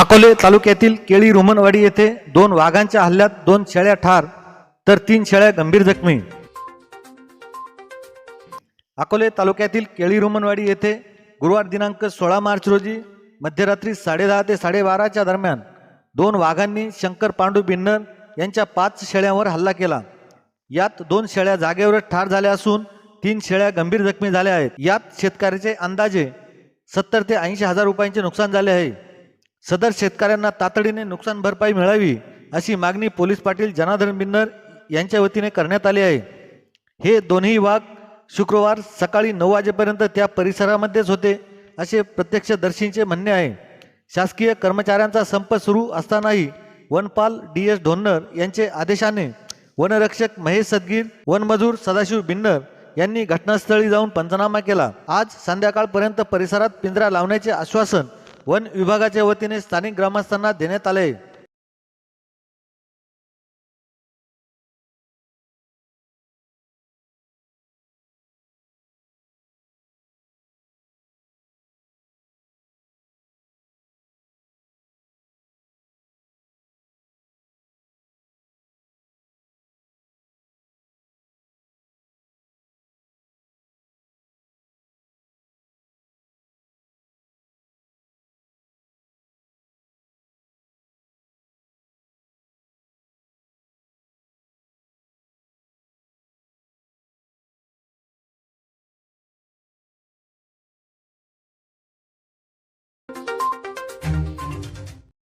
अकोले तालुक्यातील केळी रोमनवाडी येथे 2 वाघांच्या हल्ल्यात 2 शेळ्या ठार तर 3 शेळ्या गंभीर जखमी। अकोले तालुक्यातील केळी रोमनवाडी येथे गुरुवार दिनांक 16 मार्च रोजी मध्यरात्री 10:30 ते 12:30च्या दरम्यान 2 वाघांनी शंकर पांडू बिन्नर यांच्या 5 शेळ्यांवर हल्ला केला। यात 2 शेळ्या जागेवरच ठार झाल्या असून 3 शेळ्या गंभीर जखमी झाल्या आहेत। यात शेतकऱ्याचे अंदाजे 70 ते 80 हजार रुपयांचे नुकसान झाले आहे। सदर शेतकऱ्यांना तातडीने नुकसान भरपाई मिळावी अशी मागणी पोलीस पाटील जनार्दन बिन्नर यांच्या वतीने करण्यात आली आहे। हे दोन्ही वाघ शुक्रवार सकाळी 9 वाजेपर्यंत त्या परिसरामध्येच होते असे प्रत्यक्षदर्शींचे म्हणणे आहे। शासकीय कर्मचाऱ्यांचा संप सुरू असतानाही वनपाल DS ढोन्नर यांचे आदेशाने वनरक्षक महेश सदगीर, वनमजूर सदाशिव बिन्नर यांनी घटनास्थळी जाऊन पंचनामा केला। आज संध्याकाळपर्यंत परिसरात पिंजरा लावण्याचे आश्वासन वन विभागाच्या वतीने स्थानिक ग्रामस्थांना देण्यात आले।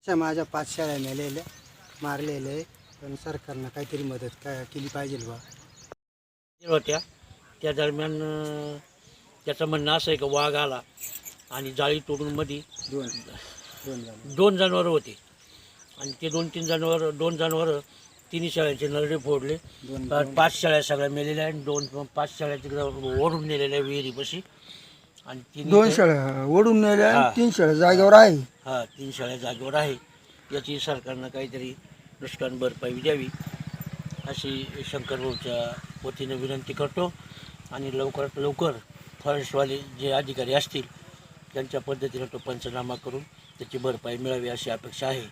माझ्या 5 शेळ्या मेलेल्या मारलेल्या आहे, पण सरकारनं काहीतरी मदत केली पाहिजे बा होत्या। त्या दरम्यान त्याचं म्हणणं असं आहे की वाघ आला आणि जाळी तोडून मध्ये दोन जनावरं होते आणि ते 2-3 जनावर 2 जनावरं 3 शेळ्यांचे नरडे फोडले। 5 शेळ्या सगळ्या मेलेल्या आहेत। 5 शेळ्या तिकडं ओढून नेलेल्या विहिरीपाशी आणि 2 शेळ्या ओढून नेल्या, 3 शेळ्या जागेवर आहे। 3 शेळ्या जागेवर आहे। याची सरकारनं काहीतरी नुकसान भरपाई द्यावी अशी शंकरभाऊच्या वतीने विनंती करतो आणि लवकरात लवकर फॉरेस्टवाले जे अधिकारी असतील त्यांच्या पद्धतीने तो पंचनामा करून त्याची भरपाई मिळावी अशी अपेक्षा आहे।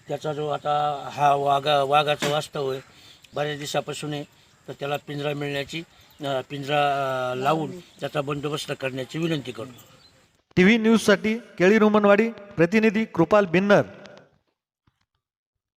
त्याचा जो आता हा वाघाचं वास्तव आहे बऱ्याच दिवसापासून आहे, तर त्याला पिंजरा लावून त्याचा बंदोबस्त करण्याची विनंती करतो। TV न्यूज साठी केळी रोमनवाडी प्रतिनिधी कृपाल बिन्नर।